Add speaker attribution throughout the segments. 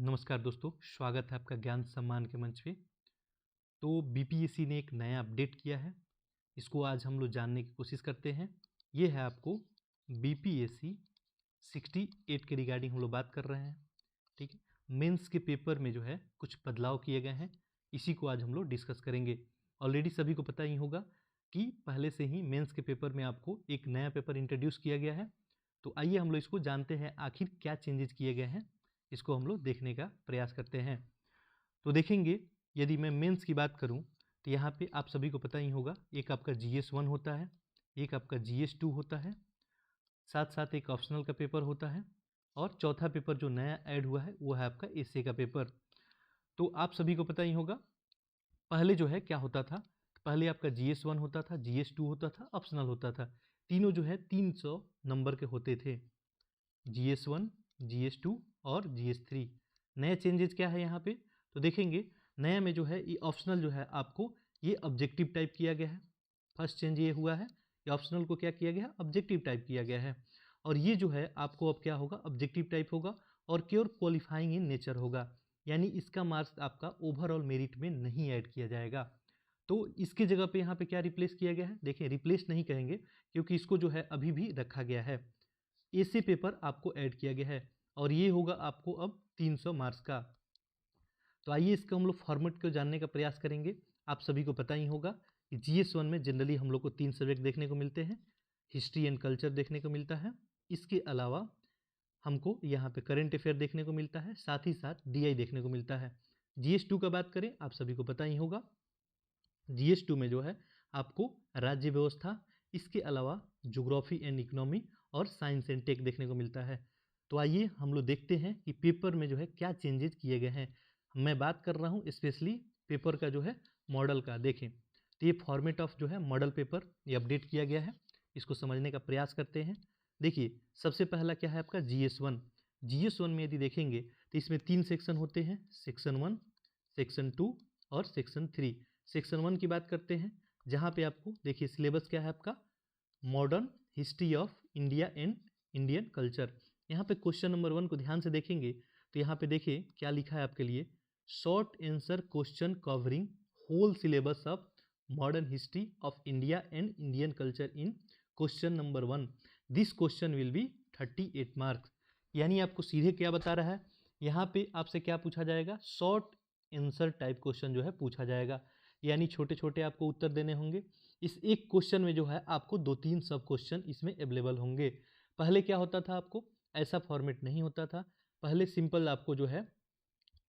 Speaker 1: नमस्कार दोस्तों, स्वागत है आपका ज्ञान सम्मान के मंच पे। तो बीपीएससी ने एक नया अपडेट किया है, इसको आज हम लोग जानने की कोशिश करते हैं। ये है आपको बीपीएससी 68 के रिगार्डिंग हम लोग बात कर रहे हैं। ठीक है, मेंस के पेपर में जो है कुछ बदलाव किए गए हैं, इसी को आज हम लोग डिस्कस करेंगे। ऑलरेडी सभी को पता ही होगा कि पहले से ही मेंस के पेपर में आपको एक नया पेपर इंट्रोड्यूस किया गया है। तो आइए हम लोग इसको जानते हैं, आखिर क्या चेंजेस किए गए हैं, इसको हम लोग देखने का प्रयास करते हैं। तो देखेंगे, यदि मैं मेंस की बात करूं तो यहाँ पे आप सभी को पता ही होगा, एक आपका GS1 होता है, एक आपका GS2 होता है, साथ साथ एक ऑप्शनल का पेपर होता है, और चौथा पेपर जो नया ऐड हुआ है वो है आपका एसए का पेपर। तो आप सभी को पता ही होगा, पहले जो है क्या होता था, पहले आपका GS1 होता था, GS2 होता था, ऑप्शनल होता था। तीनों जो है 300 नंबर के होते थे, GS1, GS2 और GS3। नया चेंजेस क्या है यहाँ पे, तो देखेंगे नया में जो है ये ऑप्शनल जो है आपको ये ऑब्जेक्टिव टाइप किया गया है। फर्स्ट चेंज ये हुआ है, ये ऑप्शनल को क्या किया गया है, ऑब्जेक्टिव टाइप किया गया है। और ये जो है आपको अब क्या होगा, ऑब्जेक्टिव टाइप होगा और क्योर क्वालिफाइंग इन नेचर होगा, यानी इसका मार्क्स आपका ओवरऑल मेरिट में नहीं ऐड किया जाएगा। तो इसके जगह पे यहाँ पे क्या रिप्लेस किया गया है, देखिए रिप्लेस नहीं कहेंगे क्योंकि इसको जो है अभी भी रखा गया है, एसे पेपर आपको ऐड किया गया है और ये होगा आपको अब 300 मार्क्स का। तो आइए इसको हम लोग फॉर्मेट को जानने का प्रयास करेंगे। आप सभी को पता ही होगा कि GS1 में जनरली हम लोग को 3 सब्जेक्ट देखने को मिलते हैं, हिस्ट्री एंड कल्चर देखने को मिलता है, इसके अलावा हमको यहाँ पे करेंट अफेयर देखने को मिलता है, साथ ही साथ DI देखने को मिलता है। GS2 का बात करें, आप सभी को पता ही होगा, GS2 में जो है आपको राज्य व्यवस्था, इसके अलावा ज्योग्राफी एंड इकोनॉमी और साइंस एंड टेक देखने को मिलता है। तो आइए हम लोग देखते हैं कि पेपर में जो है क्या चेंजेस किए गए हैं। मैं बात कर रहा हूँ स्पेशली पेपर का जो है मॉडल का। देखें तो ये फॉर्मेट ऑफ जो है मॉडल पेपर ये अपडेट किया गया है, इसको समझने का प्रयास करते हैं। देखिए सबसे पहला क्या है आपका GS1। GS1 में यदि देखेंगे तो इसमें 3 सेक्शन होते हैं, सेक्शन 1, सेक्शन 2 और सेक्शन 3। सेक्शन 1 की बात करते हैं, जहाँ पे आपको देखिए सिलेबस क्या है आपका, modern history of India and Indian culture. यहाँ पे क्वेश्चन नंबर 1 को ध्यान से देखेंगे तो यहाँ पे देखिए क्या लिखा है आपके लिए, short answer question covering whole syllabus of modern history of India and Indian culture in question number 1। This question will be 38 marks. यानी आपको सीधे क्या बता रहा है, यहाँ पे आपसे क्या पूछा जाएगा, शॉर्ट आंसर टाइप क्वेश्चन जो है पूछा जाएगा, यानी छोटे छोटे आपको उत्तर देने होंगे। इस एक क्वेश्चन में जो है आपको 2-3 सब क्वेश्चन इसमें अवेलेबल होंगे। पहले क्या होता था, आपको ऐसा फॉर्मेट नहीं होता था। पहले सिंपल आपको जो है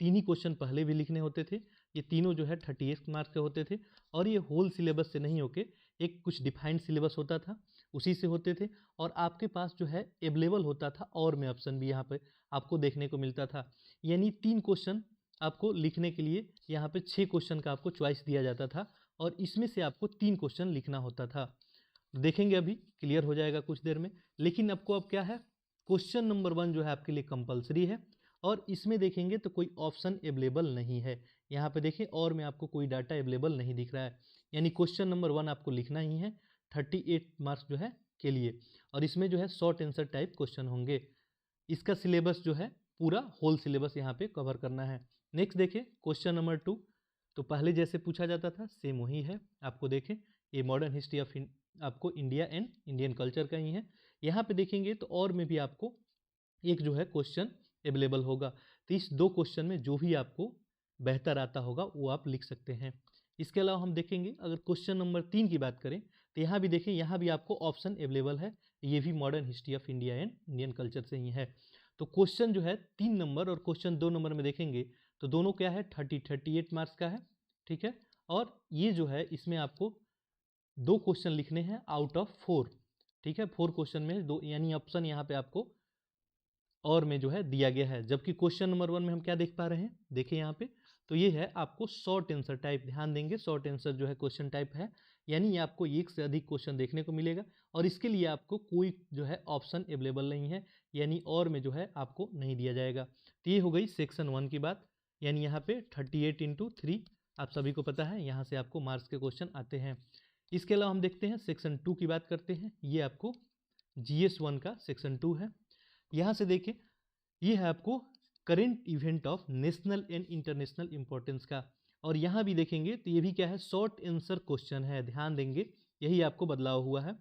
Speaker 1: 3 ही क्वेश्चन पहले भी लिखने होते थे, ये तीनों जो है 38 मार्क्स के होते थे, और ये होल सिलेबस से नहीं होके एक कुछ डिफाइंड सिलेबस होता था, उसी से होते थे। और आपके पास जो है अवेलेबल होता था और में ऑप्शन भी यहाँ पे आपको देखने को मिलता था, यानी 3 क्वेश्चन आपको लिखने के लिए यहाँ पे 6 क्वेश्चन का आपको चॉइस दिया जाता था, और इसमें से आपको 3 क्वेश्चन लिखना होता था। देखेंगे अभी क्लियर हो जाएगा कुछ देर में। लेकिन आपको अब क्या है, क्वेश्चन नंबर 1 जो है आपके लिए कंपलसरी है, और इसमें देखेंगे तो कोई ऑप्शन अवेलेबल नहीं है। यहाँ पे देखें और में आपको कोई डाटा अवेलेबल नहीं दिख रहा है, यानी क्वेश्चन नंबर 1 आपको लिखना ही है 38 मार्क्स जो है के लिए, और इसमें जो है शॉर्ट आंसर टाइप क्वेश्चन होंगे। इसका सिलेबस जो है पूरा होल सिलेबस यहाँ पे कवर करना है। नेक्स्ट देखिए क्वेश्चन नंबर 2, तो पहले जैसे पूछा जाता था सेम वही है। आपको देखें ये मॉडर्न हिस्ट्री ऑफ आपको इंडिया एंड इंडियन कल्चर का ही है। यहाँ पे देखेंगे तो और में भी आपको एक जो है क्वेश्चन अवेलेबल होगा, तो इस 2 क्वेश्चन में जो भी आपको बेहतर आता होगा वो आप लिख सकते हैं। इसके अलावा हम देखेंगे अगर क्वेश्चन नंबर 3 की बात करें तो यहाँ भी देखें, यहाँ भी आपको ऑप्शन अवेलेबल है, ये भी modern history of India and Indian culture से ही है। तो क्वेश्चन जो है 3 नंबर और क्वेश्चन 2 नंबर में देखेंगे तो दोनों क्या है 38 मार्क्स का है। ठीक है, और ये जो है इसमें आपको 2 क्वेश्चन लिखने हैं आउट ऑफ 4। ठीक है, 4 क्वेश्चन में 2, यानी ऑप्शन यहाँ पे आपको और में जो है दिया गया है। जबकि क्वेश्चन नंबर 1 में हम क्या देख पा रहे हैं, देखिए यहाँ पे तो ये है आपको शॉर्ट आंसर टाइप। ध्यान देंगे शॉर्ट आंसर जो है क्वेश्चन टाइप है, यानी आपको एक से अधिक क्वेश्चन देखने को मिलेगा, और इसके लिए आपको कोई जो है ऑप्शन अवेलेबल नहीं है, यानी और में जो है आपको नहीं दिया जाएगा। तो ये हो गई सेक्शन 1 की बात, यानी यहाँ पे 38 × 3 आप सभी को पता है, यहाँ से आपको मार्क्स के क्वेश्चन आते हैं। इसके अलावा हम देखते हैं सेक्शन 2 की बात करते हैं, ये आपको GS1 का सेक्शन 2 है। यहाँ से देखिए ये है आपको current event of national and international importance का। और यहाँ भी देखेंगे तो ये भी क्या है, शॉर्ट आंसर क्वेश्चन है, ध्यान देंगे यही आपको बदलाव हुआ है,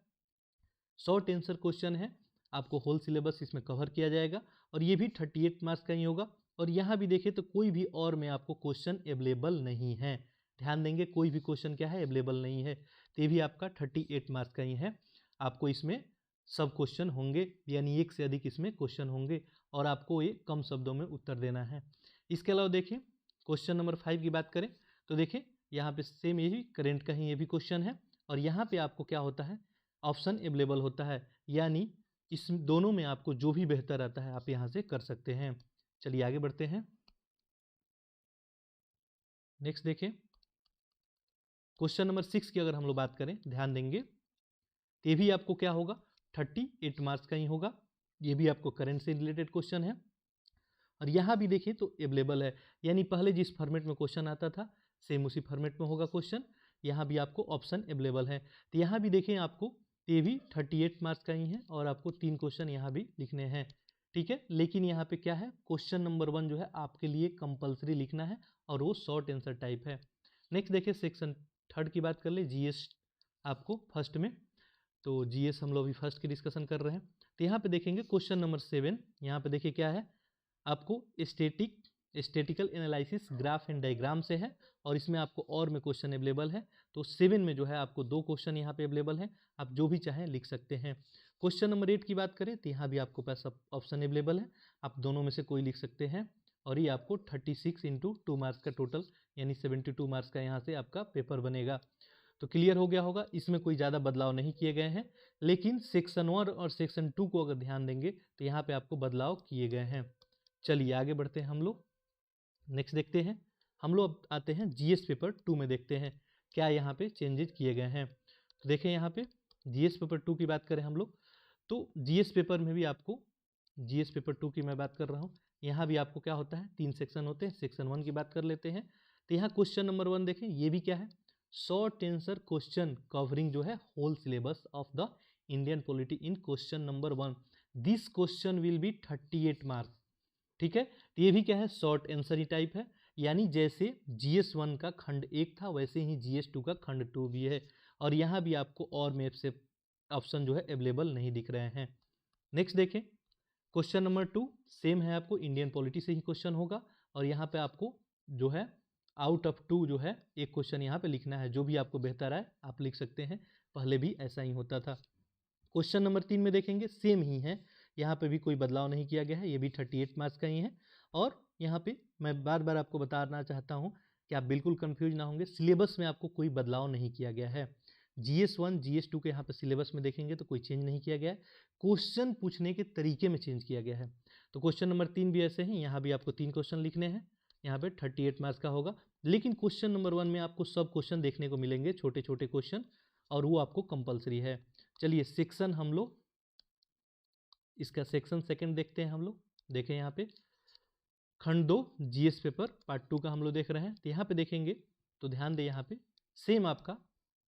Speaker 1: शॉर्ट आंसर क्वेश्चन है, आपको होल सिलेबस इसमें कवर किया जाएगा और ये भी 38 मार्क्स का ही होगा। और यहाँ भी देखें तो कोई भी और में आपको क्वेश्चन अवेलेबल नहीं है, ध्यान देंगे कोई भी क्वेश्चन क्या है, अवेलेबल नहीं है, तो ये भी आपका 38 मार्क्स का ही है। आपको इसमें सब क्वेश्चन होंगे, यानी एक से अधिक इसमें क्वेश्चन होंगे और आपको ये कम शब्दों में उत्तर देना है। इसके अलावा देखिए क्वेश्चन नंबर 5 की बात करें तो देखिए यहाँ पे सेम यही करेंट का ही ये भी क्वेश्चन है और यहाँ पे आपको क्या होता है, ऑप्शन अवेलेबल होता है, यानी इस दोनों में आपको जो भी बेहतर आता है आप यहाँ से कर सकते हैं। चलिए आगे बढ़ते हैं। नेक्स्ट देखिए क्वेश्चन नंबर 6 की अगर हम लोग बात करें, ध्यान देंगे ये भी आपको क्या होगा, 38 मार्क्स का ही होगा, ये भी आपको करंट से रिलेटेड क्वेश्चन है और यहाँ भी देखिए तो अवेलेबल है, यानी पहले जिस फॉर्मेट में क्वेश्चन आता था सेम उसी फॉर्मेट में होगा क्वेश्चन, यहाँ भी आपको ऑप्शन अवेलेबल है। तो यहाँ भी देखें आपको ये भी 38 मार्क्स का ही है और आपको 3 क्वेश्चन यहाँ भी लिखने हैं, ठीक है। लेकिन यहाँ पे क्या है, क्वेश्चन नंबर 1 जो है आपके लिए कंपलसरी लिखना है और वो शॉर्ट आंसर टाइप है। नेक्स्ट देखिए सेक्शन 3 की बात कर ले, जीएस आपको फर्स्ट में, तो जीएस हम लोग अभी फर्स्ट की डिस्कशन कर रहे हैं। तो यहाँ पे देखेंगे क्वेश्चन नंबर 7, यहाँ पे देखिए क्या है, आपको statical analysis graph and diagram से है और इसमें आपको और में क्वेश्चन अवेलेबल है। तो 7 में जो है आपको 2 क्वेश्चन यहाँ पे अवेलेबल है, आप जो भी चाहें लिख सकते हैं। क्वेश्चन नंबर 8 की बात करें तो यहाँ भी आपको पास ऑप्शन अवेलेबल है, आप दोनों में से कोई लिख सकते हैं और ये आपको 36 × 2 मार्क्स का टोटल यानी 72 मार्क्स का यहाँ से आपका पेपर बनेगा। तो क्लियर हो गया होगा, इसमें कोई ज़्यादा बदलाव नहीं किए गए हैं, लेकिन सेक्शन 1 और सेक्शन 2 को अगर ध्यान देंगे तो यहाँ पे आपको बदलाव किए गए हैं। चलिए आगे बढ़ते हैं हम लोग, नेक्स्ट देखते हैं। हम लोग अब आते हैं जीएस पेपर 2 में, देखते हैं क्या यहाँ पे चेंजेस किए गए हैं। तो देखें यहाँ पे जीएस पेपर 2 की बात करें हम लोग, तो जीएस पेपर में भी आपको, जीएस पेपर 2 की मैं बात कर रहा हूँ, यहाँ भी आपको क्या होता है, 3 सेक्शन होते हैं। सेक्शन 1 की बात कर लेते हैं, तो यहाँ क्वेश्चन नंबर 1 देखें, ये भी क्या है, शॉर्ट आंसर क्वेश्चन कवरिंग जो है whole syllabus of the Indian polity in question number 1, this question will be 38 marks, ठीक है। तो ये भी क्या है, शॉर्ट आंसर ही टाइप है, यानी जैसे जीएस 1 का खंड 1 था वैसे ही जीएस 2 का खंड 2 भी है और यहाँ भी आपको और मैप से ऑप्शन जो है अवेलेबल नहीं दिख रहे हैं। नेक्स्ट देखें क्वेश्चन नंबर 2 सेम है, आपको इंडियन पॉलिटी से ही क्वेश्चन होगा और यहाँ पे आपको जो है आउट ऑफ 2 जो है एक क्वेश्चन यहाँ पे लिखना है, जो भी आपको बेहतर आए आप लिख सकते हैं, पहले भी ऐसा ही होता था। क्वेश्चन नंबर 3 में देखेंगे सेम ही है, यहाँ पे भी कोई बदलाव नहीं किया गया है, ये भी 38 मार्क्स का ही है। और यहाँ पे मैं बार बार आपको बताना चाहता हूँ कि आप बिल्कुल कंफ्यूज ना होंगे, सिलेबस में आपको कोई बदलाव नहीं किया गया है। जीएस 1 जीएस 2 के यहाँ पे सिलेबस में देखेंगे तो कोई चेंज नहीं किया गया है, क्वेश्चन पूछने के तरीके में चेंज किया गया है। तो क्वेश्चन नंबर 3 भी ऐसे ही, यहाँ भी आपको 3 क्वेश्चन लिखने हैं, यहाँ पे 38 मार्क्स का होगा, लेकिन क्वेश्चन नंबर 1 में आपको सब क्वेश्चन देखने को मिलेंगे, छोटे छोटे क्वेश्चन, और वो आपको कंपलसरी है। चलिए सेक्शन हम लोग इसका सेक्शन 2 देखते हैं हम लोग, देखें यहाँ पे खंड 2 जीएस पेपर पार्ट 2 का हम लोग देख रहे हैं। तो यहाँ पे देखेंगे तो ध्यान दें, यहाँ पे सेम आपका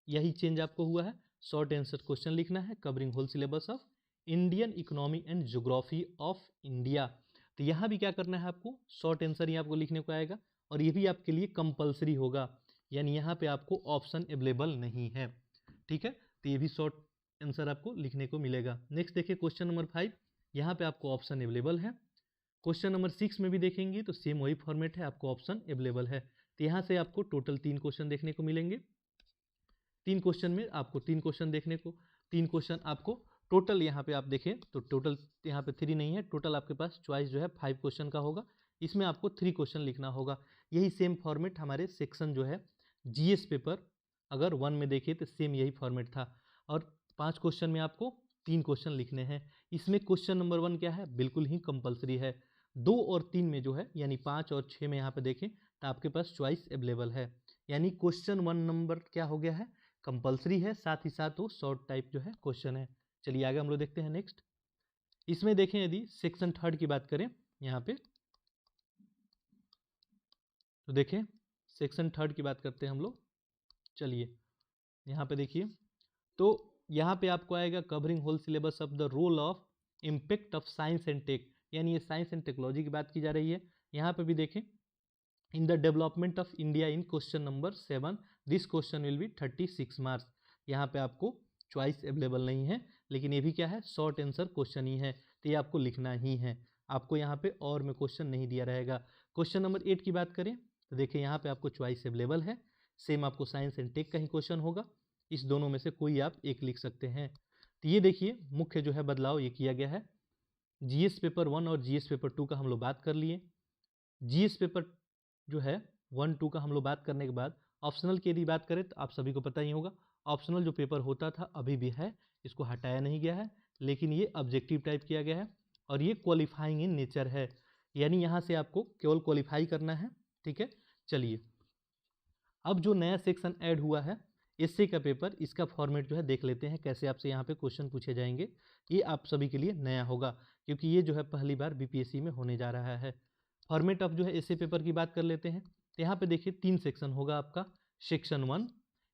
Speaker 1: यही चेंज आपको हुआ है, शॉर्ट आंसर क्वेश्चन लिखना है covering whole syllabus of Indian economy and geography of India. तो यहाँ भी क्या करना है, आपको शॉर्ट आंसर ही आपको लिखने को आएगा और ये भी आपके लिए कंपलसरी होगा, यानी यहाँ पे आपको ऑप्शन अवेलेबल नहीं है, ठीक है। तो ये भी शॉर्ट आंसर आपको लिखने को मिलेगा। नेक्स्ट देखिए क्वेश्चन नंबर 5, यहाँ पे आपको ऑप्शन अवेलेबल है। क्वेश्चन नंबर 6 में भी देखेंगे तो सेम वही फॉर्मेट है, आपको ऑप्शन अवेलेबल है। तो यहाँ से आपको टोटल 3 क्वेश्चन देखने को मिलेंगे, 3 क्वेश्चन में आपको 3 क्वेश्चन देखने को, 3 क्वेश्चन आपको टोटल यहाँ पे आप देखें तो टोटल यहाँ पे 3 नहीं है, टोटल आपके पास चॉइस जो है 5 क्वेश्चन का होगा, इसमें आपको 3 क्वेश्चन लिखना होगा। यही सेम फॉर्मेट हमारे सेक्शन जो है जीएस पेपर अगर 1 में देखिए तो सेम यही फॉर्मेट था और 5 क्वेश्चन में आपको 3 क्वेश्चन लिखने हैं। इसमें क्वेश्चन नंबर 1 क्या है, बिल्कुल ही कंपलसरी है। 2 और 3 में जो है यानी 5 और 6 में यहाँ पे देखें तो आपके पास चॉइस अवेलेबल है, यानी क्वेश्चन 1 नंबर क्या हो गया है, कंपलसरी है, साथ ही साथ वो शॉर्ट टाइप जो है क्वेश्चन है। चलिए आगे हम लोग देखते हैं नेक्स्ट। इसमें देखें यदि सेक्शन 3 की बात करें यहाँ पे, तो देखें सेक्शन 3 की बात करते हैं हम लोग। चलिए यहाँ पे देखिए तो यहाँ पे आपको आएगा covering whole syllabus of the role of impact of science and tech, यानी ये साइंस एंड टेक्नोलॉजी की बात की जा रही है। यहाँ पे भी देखें, in the development of India in question number 7 this question will B 36 marks. यहाँ पे आपको चॉइस अवेलेबल नहीं है, लेकिन ये भी क्या है, शॉर्ट आंसर क्वेश्चन ही है, तो ये आपको लिखना ही है। आपको यहाँ पे और में क्वेश्चन नहीं दिया रहेगा। क्वेश्चन नंबर 8 की बात करें तो देखिए यहाँ पे आपको चॉइस अवेलेबल है। सेम आपको साइंस एंड टेक का ही क्वेश्चन होगा, इस दोनों में से कोई आप एक लिख सकते हैं। तो ये देखिए मुख्य जो है बदलाव ये किया गया है। जीएस पेपर 1 और जीएस पेपर 2 का हम लोग बात कर लिए। जीएस पेपर जो है 1, 2 का हम लोग बात करने के बाद ऑप्शनल की यदि बात करें तो आप सभी को पता ही होगा, ऑप्शनल जो पेपर होता था अभी भी है, इसको हटाया नहीं गया है, लेकिन ये ऑब्जेक्टिव टाइप किया गया है और ये क्वालिफाइंग इन नेचर है, यानी यहाँ से आपको केवल क्वालिफाई करना है। ठीक है, चलिए अब जो नया सेक्शन ऐड हुआ है एसए का पेपर, इसका फॉर्मेट जो है देख लेते हैं कैसे आपसे यहाँ पे क्वेश्चन पूछे जाएंगे। ये आप सभी के लिए नया होगा क्योंकि ये जो है पहली बार बीपीएससी में होने जा रहा है। फॉर्मेट ऑफ जो है एसए पेपर की बात कर लेते हैं। तो यहाँ पे देखिए 3 सेक्शन होगा आपका। सेक्शन 1,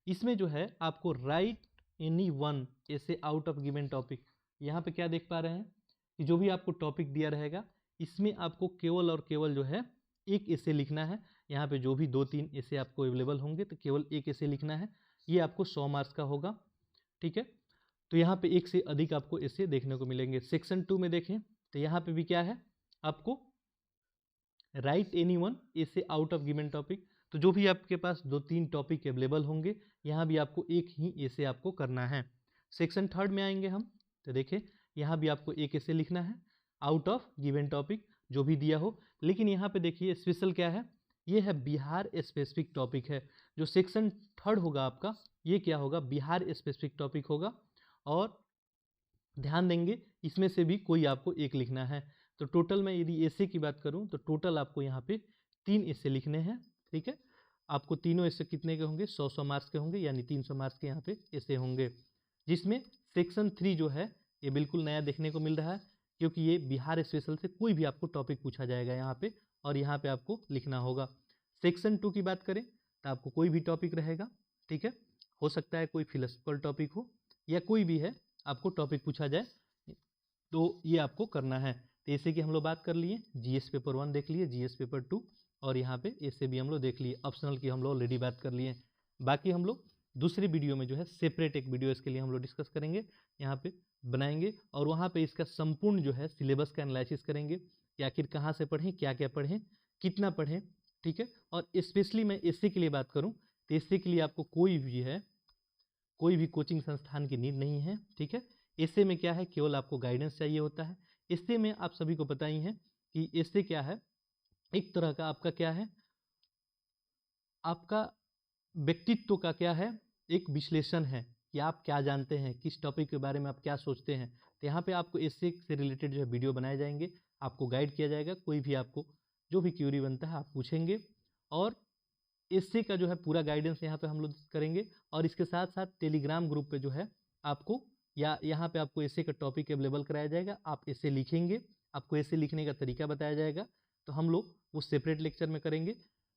Speaker 1: इसमें जो है आपको right any one essay out of given topic. यहाँ पे क्या देख पा रहे हैं कि जो भी आपको टॉपिक दिया रहेगा इसमें आपको केवल और केवल जो है एक एसे लिखना है। यहाँ पे जो भी 2-3 एसे आपको अवेलेबल होंगे तो केवल एक एसे लिखना है, ये आपको 100 मार्क्स का होगा। ठीक है, तो यहाँ पे एक से अधिक आपको एसे देखने को मिलेंगे। सेक्शन 2 में देखें तो यहाँ पे भी क्या है, आपको right any one essay out of given topic. तो जो भी आपके पास 2-3 टॉपिक अवेलेबल होंगे यहाँ भी आपको एक ही एसे आपको करना है। सेक्शन 3 में आएंगे हम तो देखें यहाँ भी आपको एक एसे लिखना है आउट ऑफ गिवन टॉपिक जो भी दिया हो, लेकिन यहाँ पे देखिए स्पेशल क्या है, ये है बिहार स्पेसिफिक टॉपिक है। जो सेक्शन 3 होगा आपका ये क्या होगा, बिहार स्पेसिफिक टॉपिक होगा और ध्यान देंगे इसमें से भी कोई आपको एक लिखना है। तो टोटल में यदि एसे की बात करूं तो टोटल आपको यहाँ पे 3 एसे लिखने हैं। ठीक है, आपको तीनों एसे कितने के होंगे, 100-100 मार्क्स के होंगे, यानी 300 मार्क्स के यहाँ पे एसे होंगे। जिसमें सेक्शन 3 जो है ये बिल्कुल नया देखने को मिल रहा है क्योंकि ये बिहार स्पेशल से कोई भी आपको टॉपिक पूछा जाएगा यहाँ पे और यहाँ पे आपको लिखना होगा। सेक्शन 2 की बात करें तो आपको कोई भी टॉपिक रहेगा। ठीक है, हो सकता है कोई फिलोसफिकल टॉपिक हो या कोई भी है आपको टॉपिक पूछा जाए तो ये आपको करना है। तो ऐसे की हम लोग बात कर लिए, जीएस पेपर 1 देख लिए, जीएस पेपर 2 और यहाँ पे ऐसे भी हम लोग देख लिए। ऑप्शनल की हम लोग ऑलरेडी बात कर लिए। बाकी हम लोग दूसरे वीडियो में जो है सेपरेट एक वीडियो इसके लिए हम लोग डिस्कस करेंगे, यहाँ पे बनाएंगे और वहाँ पे इसका संपूर्ण जो है सिलेबस का एनालिसिस करेंगे कि आखिर कहाँ से पढ़ें, क्या क्या पढ़ें, कितना पढ़ें। ठीक है, और स्पेशली मैं एसए के लिए बात करूँ तो एसए के लिए आपको कोई भी कोचिंग संस्थान की नीड नहीं है। ठीक है, एसए में क्या है, केवल आपको गाइडेंस चाहिए होता है। एसए में आप सभी को पता ही है कि एसए क्या है, एक तरह का आपका क्या है, आपका व्यक्तित्व का क्या है, एक विश्लेषण है कि आप क्या जानते हैं, किस टॉपिक के बारे में आप क्या सोचते हैं। तो यहाँ पे आपको एसए से रिलेटेड जो है वीडियो बनाए जाएंगे, आपको गाइड किया जाएगा, कोई भी आपको जो भी क्यूरी बनता है आप पूछेंगे और एसए का जो है पूरा गाइडेंस यहाँ पे हम लोग करेंगे। और इसके साथ साथ टेलीग्राम ग्रुप पे जो है आपको या यहाँ पे आपको एसए का टॉपिक अवेलेबल कराया जाएगा, आप एसए लिखेंगे, आपको एसए लिखने का तरीका बताया जाएगा, तो हम लोग वो सेपरेट लेक्चर में करेंगे।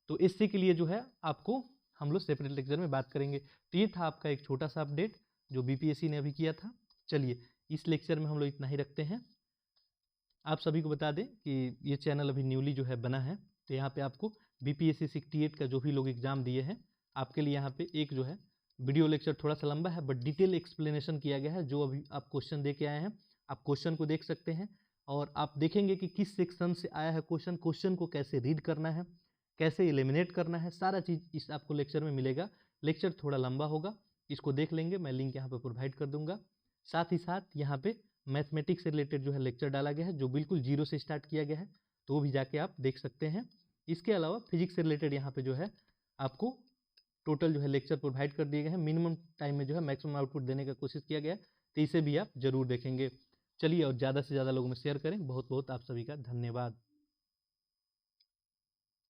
Speaker 1: तो एसए के लिए जो है आपको हम लोग सेपरेट लेक्चर में बात करेंगे। तो ये था आपका एक छोटा सा अपडेट जो बीपीएससी ने अभी किया था। चलिए इस लेक्चर में हम लोग इतना ही रखते हैं। आप सभी को बता दें कि ये चैनल अभी न्यूली जो है बना है, तो यहाँ पे आपको बीपीएससी 68 का जो भी लोग एग्जाम दिए हैं आपके लिए यहाँ पे एक जो है वीडियो लेक्चर थोड़ा सा लंबा है बट डिटेल एक्सप्लेनेशन किया गया है। जो अभी आप क्वेश्चन दे के आए हैं आप क्वेश्चन को देख सकते हैं और आप देखेंगे कि किस सेक्शन से आया है क्वेश्चन, क्वेश्चन को कैसे रीड करना है, कैसे एलिमिनेट करना है, सारा चीज़ इस आपको लेक्चर में मिलेगा। लेक्चर थोड़ा लंबा होगा, इसको देख लेंगे, मैं लिंक यहाँ पे प्रोवाइड कर दूंगा। साथ ही साथ यहाँ पे मैथमेटिक्स से रिलेटेड जो है लेक्चर डाला गया है जो बिल्कुल जीरो से स्टार्ट किया गया है, तो वो भी जाके आप देख सकते हैं। इसके अलावा फिजिक्स से रिलेटेड यहाँ पे जो है आपको टोटल जो है लेक्चर प्रोवाइड कर दिए गए हैं। मिनिमम टाइम में जो है मैक्सिमम आउटपुट देने का कोशिश किया गया है, तो इसे भी आप जरूर देखेंगे। चलिए और ज़्यादा से ज़्यादा लोगों में शेयर करें। बहुत बहुत आप सभी का धन्यवाद।